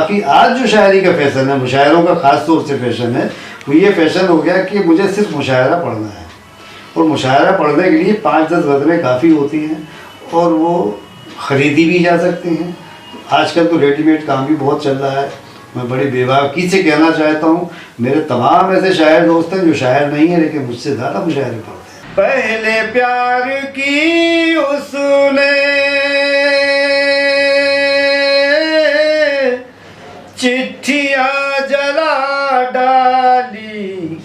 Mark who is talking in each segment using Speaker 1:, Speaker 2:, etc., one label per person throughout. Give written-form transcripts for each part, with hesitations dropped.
Speaker 1: काफ़ी आज जो शायरी का फैशन है, मुशायरों का ख़ास तौर से फैशन है, वो ये फैशन हो गया कि मुझे सिर्फ मुशायरा पढ़ना है। और मुशायरा पढ़ने के लिए 5-10 गज़लें काफ़ी होती हैं और वो ख़रीदी भी जा सकती हैं। आजकल तो रेडीमेड काम भी बहुत चल रहा है। मैं बड़ी बेबाकी से कहना चाहता हूँ, मेरे तमाम ऐसे शायर दोस्त हैं जो शायर नहीं है लेकिन मुझसे ज़्यादा मुशायरे पढ़ते हैं। पहले प्यार की उसने चिट्ठियाँ जला डाली,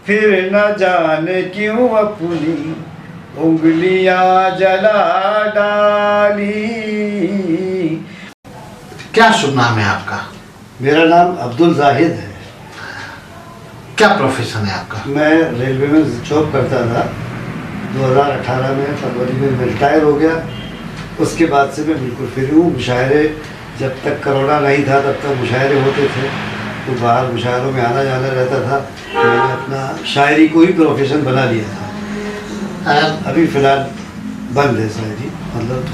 Speaker 1: फिर न जाने क्यों अपनी उंगलियाँ जला डाली।
Speaker 2: क्या शुभ नाम है आपका?
Speaker 1: मेरा नाम अब्दुल जाहिद है।
Speaker 2: क्या प्रोफेशन है आपका?
Speaker 1: मैं रेलवे में जॉब करता था। 2018 में फरवरी में मैं रिटायर हो गया। उसके बाद से मैं बिल्कुल फ्री हूँ। मुशायरे जब तक कोरोना नहीं था तब तक मुशायरे होते थे, तो बाहर मुशायरों में आना जाना रहता था। मैंने अपना शायरी को ही प्रोफेशन बना लिया था। अभी फ़िलहाल बंद है शायरी। मतलब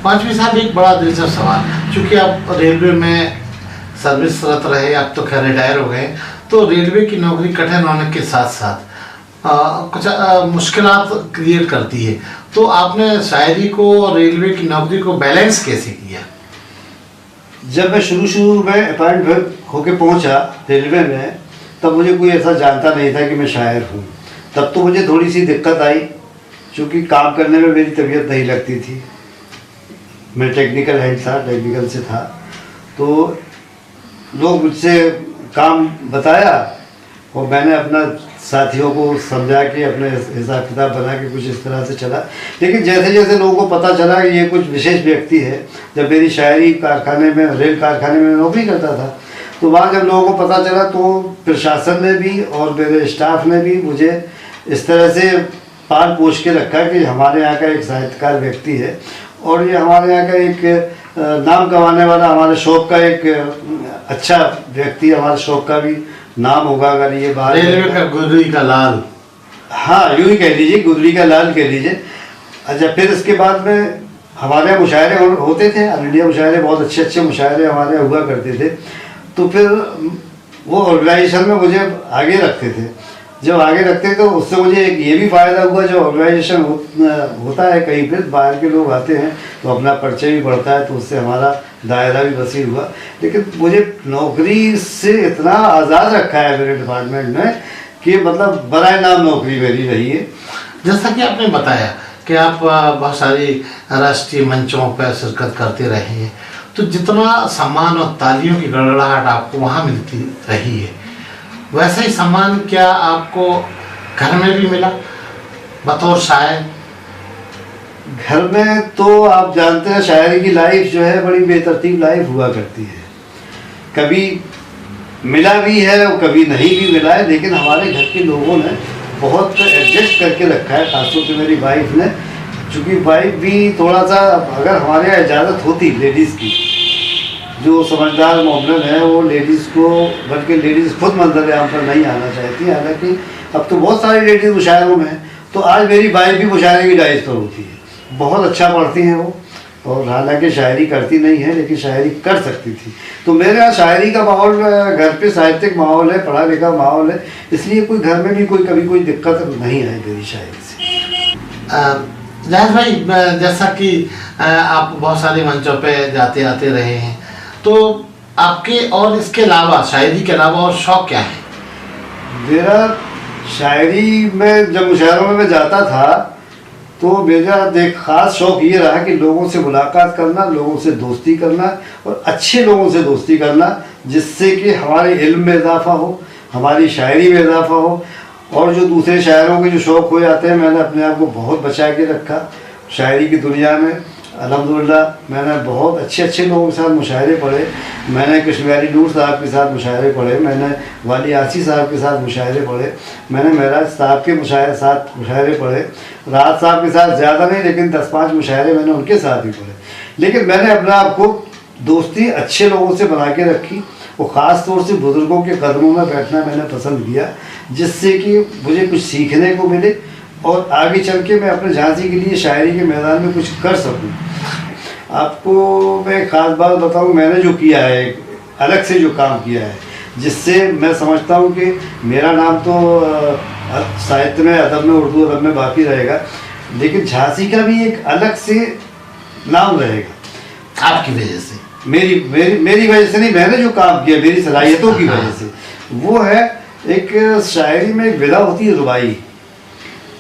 Speaker 2: पांचवी साहब, एक बड़ा दिलचस्प सवाल, चूँकि आप रेलवे में सर्विसरत रहे, अब तो खैर रिटायर हो गए, तो रेलवे की नौकरी कठिन होने के साथ साथ कुछ मुश्किलात क्रिएट करती है, तो आपने शायरी को और रेलवे की नौकरी को बैलेंस कैसे किया?
Speaker 1: जब मैं शुरू में अपॉइंटमेंट होके पहुंचा रेलवे में, तब मुझे कोई ऐसा जानता नहीं था कि मैं शायर हूँ। तब तो मुझे थोड़ी सी दिक्कत आई, क्योंकि काम करने में मेरी तबीयत नहीं लगती थी। मैं टेक्निकल हेड था, टेक्निकल से था, तो लोग मुझसे काम बताया और मैंने अपना साथियों को समझा के अपने हिसाब किताब बना के कुछ इस तरह से चला। लेकिन जैसे जैसे लोगों को पता चला कि ये कुछ विशेष व्यक्ति है, जब मेरी शायरी कारखाने में, रेल कारखाने में नौकरी करता था, तो वहाँ जब लोगों को पता चला तो प्रशासन ने भी और मेरे स्टाफ ने भी मुझे इस तरह से पाल पोष के रखा कि हमारे यहाँ का एक साहित्यकार व्यक्ति है और ये हमारे यहाँ का एक नाम कमाने वाला, हमारे शौक का एक अच्छा व्यक्ति, हमारे शौक का भी नाम होगा अगर ये बात।
Speaker 2: रेलवे का गुदड़ी का लाल।
Speaker 1: हाँ, यूँ ही कह लीजिए, गुदड़ी का लाल कह लीजिए। अच्छा, फिर इसके बाद में हमारे यहाँ मुशायरे होते थे, ऑल इंडिया मुशायरे, बहुत अच्छे अच्छे मुशायरे हमारे यहाँ हुआ करते थे। तो फिर वो ऑर्गेनाइजेशन में मुझे आगे रखते थे। जब आगे रखते तो उससे मुझे एक ये भी फ़ायदा हुआ, जो ऑर्गेनाइजेशन होता है कहीं पर, बाहर के लोग आते हैं तो अपना परिचय भी बढ़ता है, तो उससे हमारा दायरा भी वसीह हुआ। लेकिन मुझे नौकरी से इतना आज़ाद रखा है मेरे डिपार्टमेंट में कि मतलब बराए नाम नौकरी मेरी रही है।
Speaker 2: जैसा कि आपने बताया कि आप बहुत सारी राष्ट्रीय मंचों पर शिरकत करते रहे हैं, तो जितना सम्मान और तालियों की गड़गड़ाहट आपको वहाँ मिलती रही है, वैसा ही सम्मान क्या आपको घर में भी मिला बतौर शायर?
Speaker 1: घर में तो आप जानते हैं शायरी की लाइफ जो है बड़ी बेतरतीब लाइफ हुआ करती है। कभी मिला भी है और कभी नहीं भी मिला है, लेकिन हमारे घर के लोगों ने बहुत एडजस्ट करके रखा है, खासतौर से मेरी वाइफ ने। चूँकि वाइफ भी थोड़ा सा, अगर हमारे यहाँ इजाज़त होती लेडीज़ की, जो समझदार मोहम्मद है वो लेडीज़ को, बल्कि लेडीज़ खुद मंजर-ए-आम पर नहीं आना चाहती। हालांकि अब तो बहुत सारी लेडीज़ मुशायरों में हैं, तो आज मेरी वाइफ भी मुशायरे की डाइज पर होती है। बहुत अच्छा पढ़ती हैं वो, और हालांकि शायरी करती नहीं है लेकिन शायरी कर सकती थी। तो मेरे यहाँ शायरी का माहौल, घर पे साहित्यिक माहौल है, पढ़ा लिखा माहौल है, इसलिए कोई घर में भी कभी कोई दिक्कत नहीं आई मेरी शायरी से।
Speaker 2: जाहिद भाई, जैसा कि आप बहुत सारे मंचों पे जाते आते रहे हैं, तो आपके और इसके अलावा, शायरी के अलावा और शौक़ क्या है?
Speaker 1: मेरा शायरी में, जब मुशायरों में मैं जाता था तो मेरा एक ख़ास शौक़ ये रहा कि लोगों से मुलाकात करना, लोगों से दोस्ती करना और अच्छे लोगों से दोस्ती करना, जिससे कि हमारे इल्म में इजाफ़ा हो, हमारी शायरी में इजाफ़ा हो। और जो दूसरे शायरों के जो शौक़ हो जाते हैं, मैंने अपने आप को बहुत बचा के रखा शायरी की दुनिया में। अल्हम्दुलिल्लाह मैंने बहुत अच्छे अच्छे लोगों के साथ मुशायरे पढ़े। मैंने कश्मीरी नूर साहब के साथ मुशायरे पढ़े, मैंने वाली आसी साहब के साथ मुशायरे पढ़े, मैंने महराज साहब के साथ मुशायरे पढ़े, राहत साहब के साथ ज़्यादा नहीं लेकिन 10-5 मुशायरे मैंने उनके साथ भी पढ़े। लेकिन मैंने अपने आप को दोस्ती अच्छे लोगों से बना के रखी और ख़ास तौर से बुज़ुर्गों के कदमों में बैठना मैंने पसंद किया, जिससे कि मुझे कुछ सीखने को मिले और आगे चल के मैं अपने झांसी के लिए शायरी के मैदान में कुछ कर सकूं। आपको मैं एक ख़ास बात बताऊं, मैंने जो किया है अलग से जो काम किया है, जिससे मैं समझता हूँ कि मेरा नाम तो साहित्य में, अदब में, उर्दू अदब में बाकी रहेगा, लेकिन झांसी का भी एक अलग से नाम रहेगा।
Speaker 2: आपकी वजह से?
Speaker 1: मेरी मेरी मेरी वजह से नहीं, मैंने जो काम किया मेरी सलाहियतों की वजह से, वो है एक शायरी में एक विधा होती है रुबाई,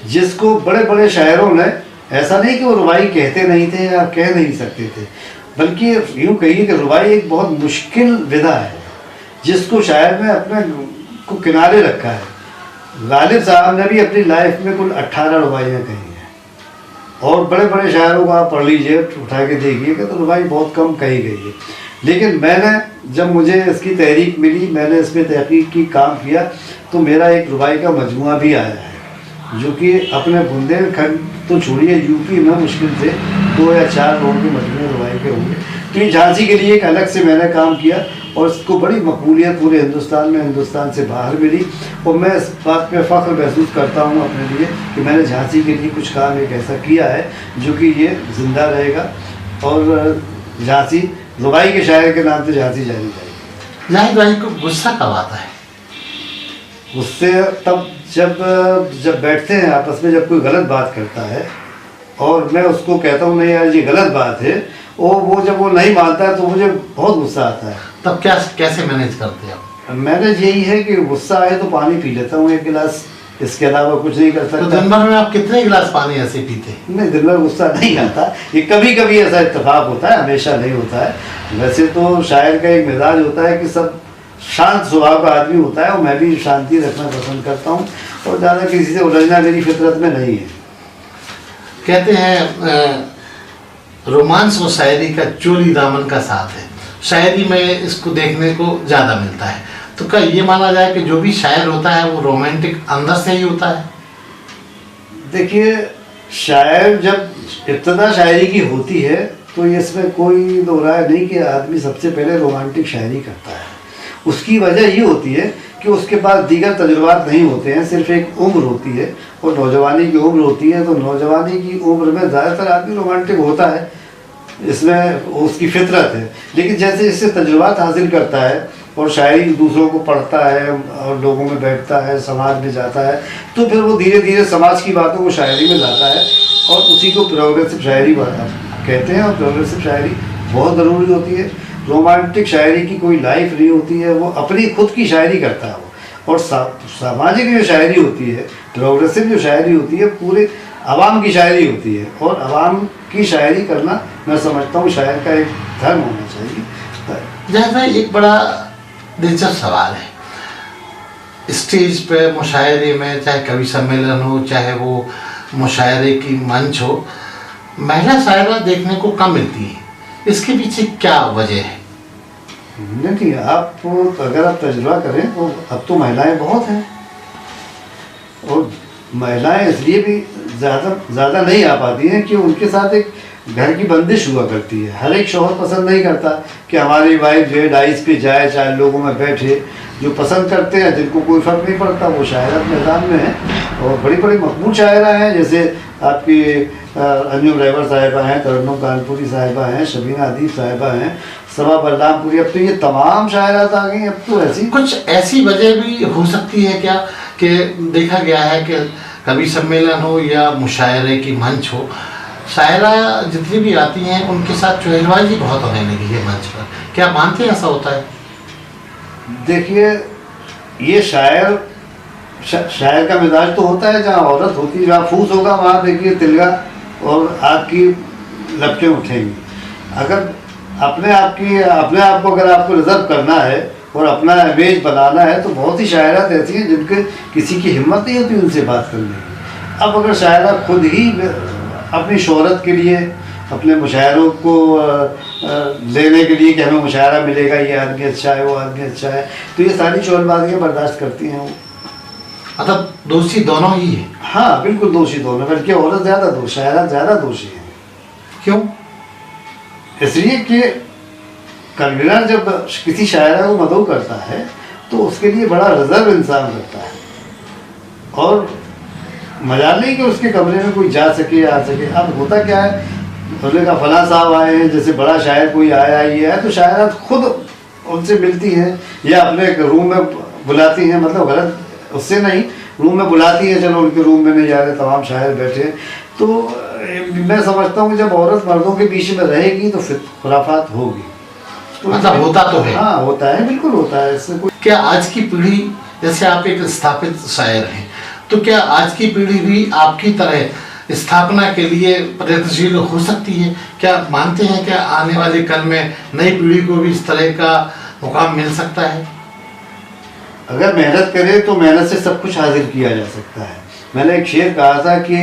Speaker 1: जिसको बड़े बड़े शायरों ने, ऐसा नहीं कि वो रुबाई कहते नहीं थे या कह नहीं सकते थे, बल्कि यूँ कहिए कि रुबाई एक बहुत मुश्किल विधा है जिसको शायर ने अपने को किनारे रखा है। गालिब साहब ने भी अपनी लाइफ में कुल 18 रुबाइयाँ कही हैं, और बड़े बड़े शायरों को आप पढ़ लीजिए, उठा के देखिएगा तो रुबाई बहुत कम कही गई है। लेकिन मैंने, जब मुझे इसकी तहरीक मिली, मैंने इस पर तहकीक की, काम किया, तो मेरा एक रुबाई का मजमुआ भी आया है, जो कि अपने बुंदेलखंड तो छोड़िए, यूपी में मुश्किल से 2 या 4 लोगों के मजमुए रुबाई के होंगे। तो ये झांसी के लिए एक अलग से मैंने काम किया, और इसको बड़ी मकबूलियत पूरे हिंदुस्तान में, हिंदुस्तान से बाहर मिली, और मैं इस बात पे फ़ख्र महसूस करता हूँ अपने लिए कि मैंने झांसी के लिए कुछ काम एक ऐसा किया है जो कि ये ज़िंदा रहेगा, और झांसी रुबाई के शायर के नाम से झांसी जानी जाएगी।
Speaker 2: जाहिद भाई को गुस्सा कब आता है?
Speaker 1: उससे तब जब बैठते हैं आपस में, जब कोई गलत बात करता है और मैं उसको कहता हूँ नहीं यार ये गलत बात है, और वो जब वो नहीं मानता है तो मुझे बहुत गुस्सा आता है।
Speaker 2: तब क्या, कैसे मैनेज करते हैं आप?
Speaker 1: मैनेज यही है कि गुस्सा आए तो पानी पी लेता हूँ 1 गिलास, इसके अलावा कुछ नहीं कर
Speaker 2: तो
Speaker 1: सकता।
Speaker 2: दिन भर में आप कितने गिलास पानी ऐसे पीते हैं?
Speaker 1: नहीं, दिन भर गुस्सा नहीं आता, ये कभी कभी ऐसा इत्तेफाक होता है, हमेशा नहीं होता है। वैसे तो शायर का एक मिजाज होता है कि सब शांत स्वभाव का आदमी होता है, और मैं भी शांति रखना पसंद करता हूँ, और ज़्यादा किसी से उलझना मेरी फितरत में नहीं है।
Speaker 2: कहते हैं रोमांस और शायरी का चोरी दामन का साथ है, शायरी में इसको देखने को ज़्यादा मिलता है। तो क्या ये माना जाए कि जो भी शायर होता है वो रोमांटिक अंदर से ही होता है?
Speaker 1: देखिए, शायर जब इब्तदा शायरी की होती है तो इसमें कोई दो राय नहीं कि आदमी सबसे पहले रोमांटिक शायरी करता है। उसकी वजह ये होती है कि उसके पास दीगर तजुर्बात नहीं होते हैं, सिर्फ एक उम्र होती है, और नौजवानी की उम्र होती है। तो नौजवानी की उम्र में ज़्यादातर आदमी रोमांटिक होता है, इसमें उसकी फितरत है। लेकिन जैसे इससे तजुर्बात हासिल करता है और शायरी दूसरों को पढ़ता है और लोगों में बैठता है, समाज में जाता है, तो फिर वो धीरे धीरे समाज की बातों को शायरी में लाता है, और उसी को प्रोग्रेसिव शायरी कहते हैं। और प्रोग्रेसिव शायरी बहुत ज़रूरी होती है। रोमांटिक शायरी की कोई लाइफ नहीं होती है, वो अपनी खुद की शायरी करता है वो। और सामाजिक जो शायरी होती है, प्रोग्रेसिव जो शायरी होती है, पूरे आवाम की शायरी होती है। और आवाम की शायरी करना मैं समझता हूँ शायर का एक धर्म होना चाहिए।
Speaker 2: जैसा एक बड़ा दिलचस्प सवाल है, स्टेज पे मुशायरे में, चाहे कवि सम्मेलन हो, चाहे वो मुशायरे की मंच हो, महिला शायरा देखने को कम मिलती है। इसके पीछे क्या वजह है?
Speaker 1: नहीं, आप अगर आप तजुर्बा करें तो अब तो महिलाएं बहुत हैं, और महिलाएं इसलिए भी ज़्यादा नहीं आ पाती हैं कि उनके साथ एक घर की बंदिश हुआ करती है। हर एक शौहर पसंद नहीं करता कि हमारी वाइफ जो है डाइस पे जाए, चाहे लोगों में बैठे। जो पसंद करते हैं, जिनको कोई फ़र्क नहीं पड़ता, वो शायरात मैदान में है, और बड़ी बड़ी मकबूल शायरा हैं, जैसे आपकी अंजुम रहबर साहिबा हैं, तरन्नुम कानपुरी साहिबा हैं, शबीना अदीब साहिबा हैं, सबा बल्लामपुरी। अब तो ये तमाम शायरात आ गई। अब तो ऐसी
Speaker 2: कुछ ऐसी वजह भी हो सकती है क्या कि देखा गया है कि कवि सम्मेलन हो या मुशायरे की मंच हो, शायरा जितनी भी आती हैं उनके साथ चुहलबाजी बहुत होने लगी है मंच पर? क्या मानते हैं ऐसा होता है?
Speaker 1: देखिए, ये शायर का मिजाज तो होता है, जहाँ औरत होती है, जहाँ फूस होगा वहाँ देखिए तिलगा और आग की लपटें उठेंगी। अगर अपने आप को अगर आपको रिजर्व करना है और अपना इमेज बनाना है, तो बहुत ही शायरात ऐसी हैं जिनके किसी की हिम्मत नहीं होती उनसे बात करने की। अब अगर शायरा खुद ही अपनी शोहरत के लिए, अपने मुशायरों को लेने के लिए कि हमें मुशायरा मिलेगा, ये आदमी अच्छा है, वो आदमी अच्छा है, तो ये सारी शोरबाजियाँ बर्दाश्त करती हैं वो।
Speaker 2: मतलब दोषी दोनों ही है?
Speaker 1: हाँ, बिल्कुल दोषी दोनों, बल्कि औरत ज़्यादा दोषी, शायरा ज़्यादा दोषी है।
Speaker 2: क्यों?
Speaker 1: इसलिए कि कन्वीनर जब किसी शायरा को मदऊ करता है तो उसके लिए बड़ा रिजर्व इंतजाम करता है, और मजाल नहीं कि उसके कमरे में कोई जा सके, आ सके। अब होता क्या है, बोले का फला साहब आए हैं, जैसे बड़ा शायर कोई आया, ये है, तो शायरात खुद उनसे मिलती हैं या अपने रूम में बुलाती हैं, मतलब गलत उससे नहीं, रूम में बुलाती हैं, चलो उनके रूम में नहीं जा रहे, तमाम शायर बैठे हैं। तो मैं समझता हूँ जब औरत मर्दों के बीच में रहेगी तो फिर खुराफात होगी। तो
Speaker 2: मतलब होता तो है।
Speaker 1: हाँ होता है, बिल्कुल होता है, इससे कोई
Speaker 2: क्या आज की पीढ़ी, जैसे आप एक स्थापित शायर हैं, तो क्या आज की पीढ़ी भी आपकी तरह स्थापना के लिए प्रयत्नशील हो सकती है? क्या मानते हैं कि आने वाले कल में नई पीढ़ी को भी इस तरह का मुकाम मिल सकता है?
Speaker 1: अगर मेहनत करे तो मेहनत से सब कुछ हासिल किया जा सकता है। मैंने एक शेर कहा था कि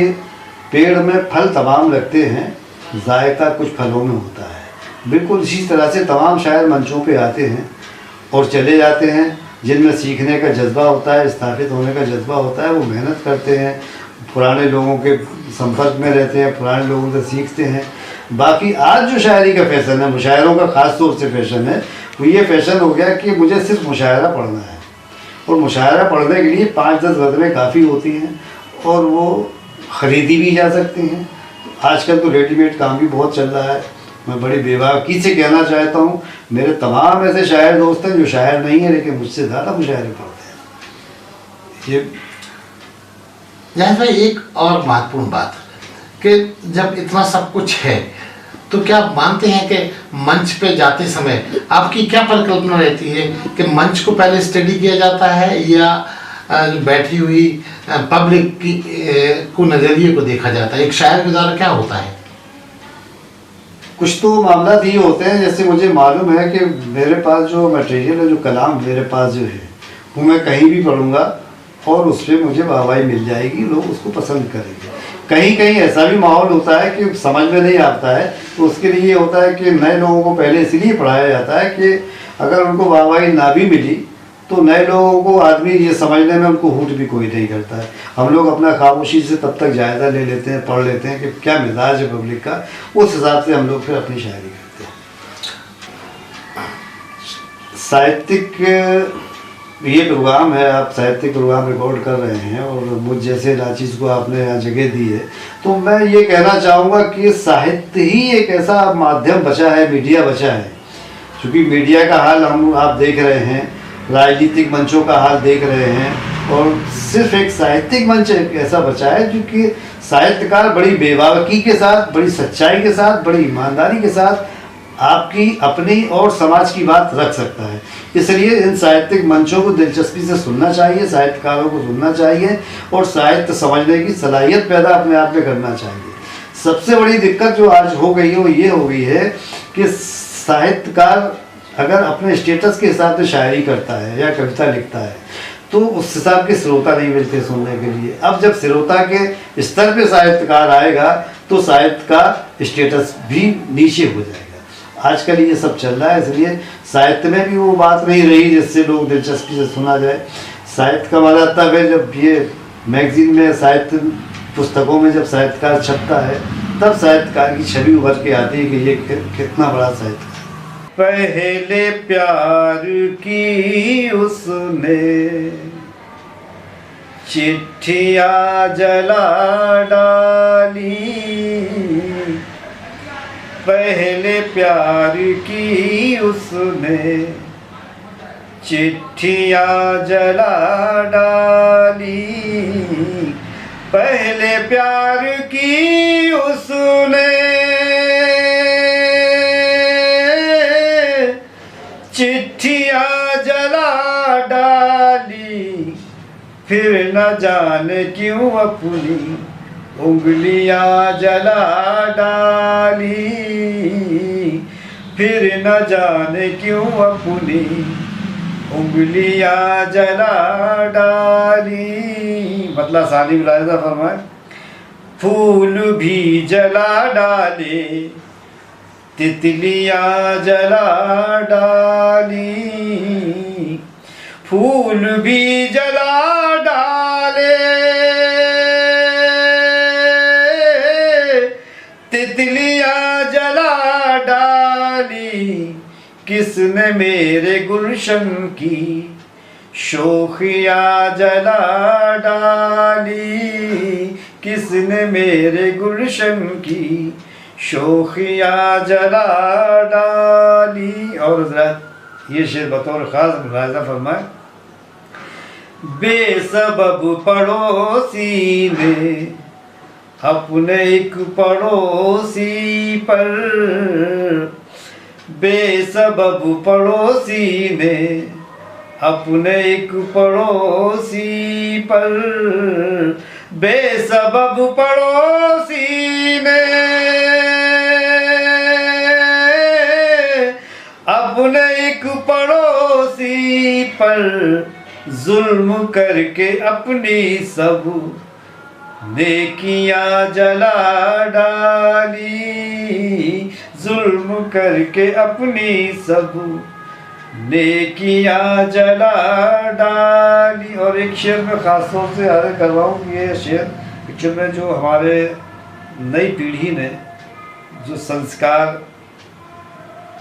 Speaker 1: पेड़ में फल तमाम लगते हैं, जायका कुछ फलों में होता है। बिल्कुल इसी तरह से तमाम शायर मंचों पे आते हैं और चले जाते हैं, जिनमें सीखने का जज्बा होता है, स्थापित होने का जज्बा होता है, वो मेहनत करते हैं, पुराने लोगों के संपर्क में रहते हैं, पुराने लोगों से सीखते हैं। बाकी आज जो शायरी का फैशन है, मुशायरों का ख़ास तौर से फैशन है, वो ये फैशन हो गया कि मुझे सिर्फ मुशायरा पढ़ना है, और मुशायरा पढ़ने के लिए 5-10 गज़लें काफ़ी होती हैं और वो ख़रीदी भी जा सकती हैं। आजकल तो रेडीमेड काम भी बहुत चल रहा है। मैं बड़ी बेबाकी से कहना चाहता हूँ, मेरे तमाम ऐसे शायर दोस्त हैं जो शायर नहीं है लेकिन मुझसे ज़्यादा मुशायरे पढ़ते हैं। ये
Speaker 2: जैसे एक और महत्वपूर्ण बात कि जब इतना सब कुछ है तो क्या आप मानते हैं कि मंच पे जाते समय आपकी क्या परिकल्पना रहती है कि मंच को पहले स्टडी किया जाता है या जो बैठी हुई पब्लिक की को नज़रिए को देखा जाता है? एक शायर के द्वारा क्या होता है?
Speaker 1: कुछ तो मामला ये होते हैं, जैसे मुझे मालूम है कि मेरे पास जो मटेरियल है, जो कलाम मेरे पास जो है, वो मैं कहीं भी पढ़ूंगा और उस पर मुझे वाहवाही मिल जाएगी, लोग उसको पसंद करेंगे। कहीं कहीं ऐसा भी माहौल होता है कि समझ में नहीं आता है, तो उसके लिए ये होता है कि नए लोगों को पहले इसलिए पढ़ाया जाता है कि अगर उनको वाहवाही ना भी मिली तो नए लोगों को आदमी ये समझने में उनको हूट भी कोई नहीं करता है। हम लोग अपना खामोशी से तब तक जायज़ा ले लेते हैं, पढ़ लेते हैं कि क्या मिजाज है पब्लिक का, उस हिसाब से हम लोग फिर अपनी शायरी करते हैं। साहित्यिक ये प्रोग्राम है, आप साहित्यिक प्रोग्राम रिकॉर्ड कर रहे हैं और मुझ जैसे नाचीज़ को आपने यहाँ जगह दी है, तो मैं ये कहना चाहूँगा कि साहित्य ही एक ऐसा माध्यम बचा है, मीडिया बचा है। क्योंकि मीडिया का हाल आप देख रहे हैं, राजनीतिक मंचों का हाल देख रहे हैं, और सिर्फ एक साहित्यिक मंच एक ऐसा बचा है क्योंकि साहित्यकार बड़ी बेबाकी के साथ, बड़ी सच्चाई के साथ, बड़ी ईमानदारी के साथ आपकी अपनी और समाज की बात रख सकता है। इसलिए इन साहित्यिक मंचों को दिलचस्पी से सुनना चाहिए, साहित्यकारों को सुनना चाहिए और साहित्य समझने की सलाहियत पैदा अपने आप में करना चाहिए। सबसे बड़ी दिक्कत जो आज हो गई है वो ये हो गई है कि साहित्यकार अगर अपने स्टेटस के हिसाब से शायरी करता है या कविता लिखता है तो उस हिसाब के श्रोता नहीं मिलते सुनने के लिए। अब जब श्रोता के स्तर पे साहित्यकार आएगा तो साहित्य का स्टेटस भी नीचे हो जाएगा। आजकल ये सब चल रहा है, इसलिए साहित्य में भी वो बात नहीं रही जिससे लोग दिलचस्पी से सुना जाए। साहित्य का मजा तब है जब ये मैगजीन में, साहित्य पुस्तकों में जब साहित्यकार छपता है, तब साहित्यकार की छवि उभर के आती है कि ये कितना बड़ा साहित्यकार। पहले प्यार की उसने चिट्ठियाँ जला डाली, पहले प्यार की उसने चिट्ठियाँ जला डाली, पहले प्यार की उसने चिट्ठियाँ जला डाली, फिर न जाने क्यों अपनी उंगलियाँ जला डाली, फिर न जाने क्यों अपनी उंगलियाँ जला डाली। मतलब साली मुलाहिजा फरमाए, फूल भी जला डाले, तितलियाँ जला डाली, फूल भी जला डाले, तितलियाँ जला डाली, किसने मेरे गुलशन की शोखियाँ जला डाली, किसने मेरे गुलशन की शोखियाँ जला डाली। और हज़रत ये शेर बतौर ख़ास मुलाहिज़ा फरमाए। बेसबब पड़ोसी ने अपने एक पड़ोसी पर, बेसबब पड़ोसी ने अपने एक पड़ोसी पर, बेसबब पड़ोसी ने अपने एक पड़ोसी पर जुल्म करके अपनी सब नेकियां जला डाली, जुल्म करके अपनी सब नेकियां जला डाली। और एक शेर में ख़ास तौर से याद कर रहा हूँ, ये शेर एक्चुअल में जो हमारे नई पीढ़ी ने जो संस्कार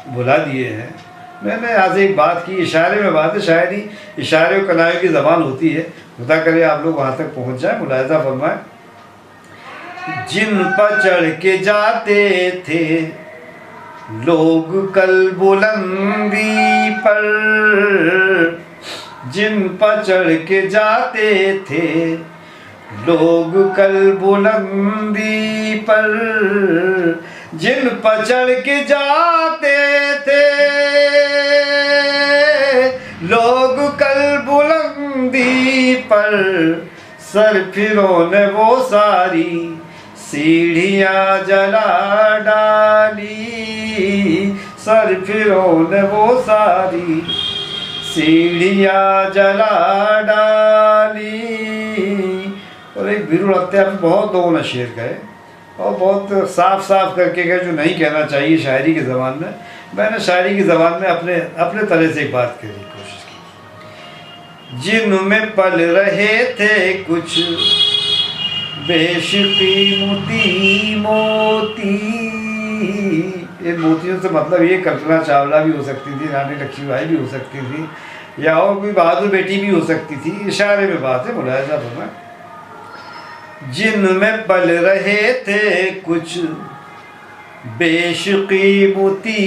Speaker 1: भुला दिए हैं। मैंने आज एक बात की, इशारे में बात है, शायरी इशारे और कलायों की ज़बान होती है, खुदा करे आप लोग वहाँ तक पहुँच जाए। मुलाहिज़ा फरमाए। जिन पर चढ़ के जाते थे लोग कल बुलंदी पर, जिन पर चढ़ के जाते थे लोग कल बुलंदी पर, जिन पर चढ़ के जाते थे लोग कल बुलंदी पर, सर फिरों ने वो सारी सीढ़ियाँ जला डाली, सर फिरों ने वो सारी सीढ़ियाँ जला डाली। और एक बीरुल अख्तियार बहुत लोगों ने शेर कहे और बहुत साफ साफ करके कहे जो नहीं कहना चाहिए शायरी की ज़बान में। मैंने शायरी की ज़बान में अपने तरह से एक बात कहने की कोशिश की। जिनमें पल रहे थे कुछ बेशकीमती मोती, ये मोतियों से मतलब ये कल्पना चावला भी हो सकती थी, रानी लक्ष्मीबाई भी हो सकती थी, या और कोई बहादुर बेटी भी हो सकती थी। इशारे में बात है, मुलाहिज़ा फरमाए। जिनमें पल रहे थे कुछ बेशकीमती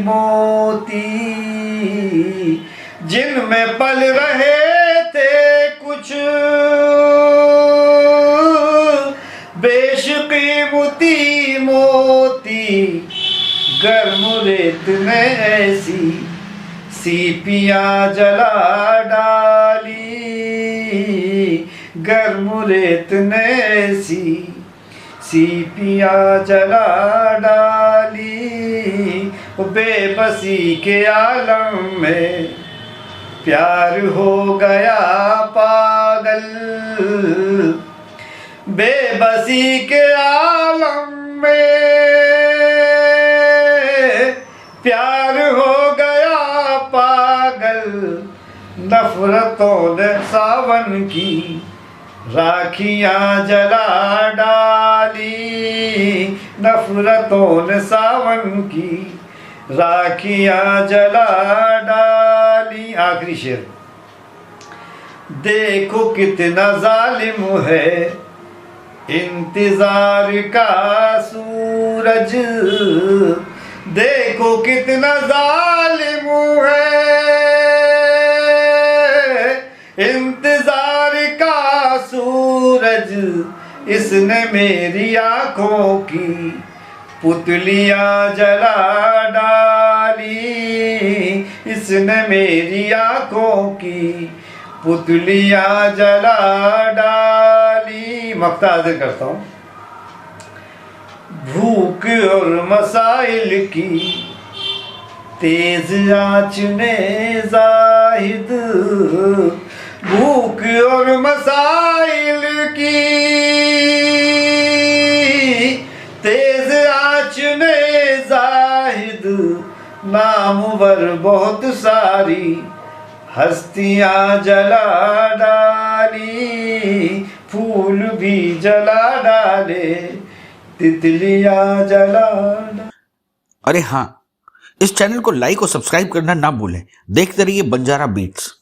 Speaker 1: मोती, जिनमें पल रहे थे कुछ बेशकीमती मोती, गर्म रेत ने ऐसी सीपियाँ जला डाली, गर्म रेत ने ऐसी सीपियाँ जला डाली। बेबसी के आलम में प्यार हो गया पागल, बेबसी के आलम में प्यार हो गया पागल, नफरतों ने सावन की राखियाँ जला डाली, नफरतों ने सावन की राखियाँ जला डाली। आखिरी शेर। देखो कितना जालिम है इंतजार का सूरज, देखो कितना जालिम है इंतजार का सूरज, इसने मेरी आँखों की पुतलियाँ जला डाली, इसने मेरी आँखों की पुतलियाँ जला डाली। मक्ता हाजिर करता हूँ। भूख और मसाइल की तेज आँच ने जाहिद, भूख और मसाइल की तेज आँच ने जाहिद, नामवर बहुत सारी हस्तियाँ जला डाली, फूल भी जला डाले, तितलियाँ जला डाले।
Speaker 3: अरे हाँ, इस चैनल को लाइक और सब्सक्राइब करना ना भूलें। देखते रहिए बंजारा बीट्स।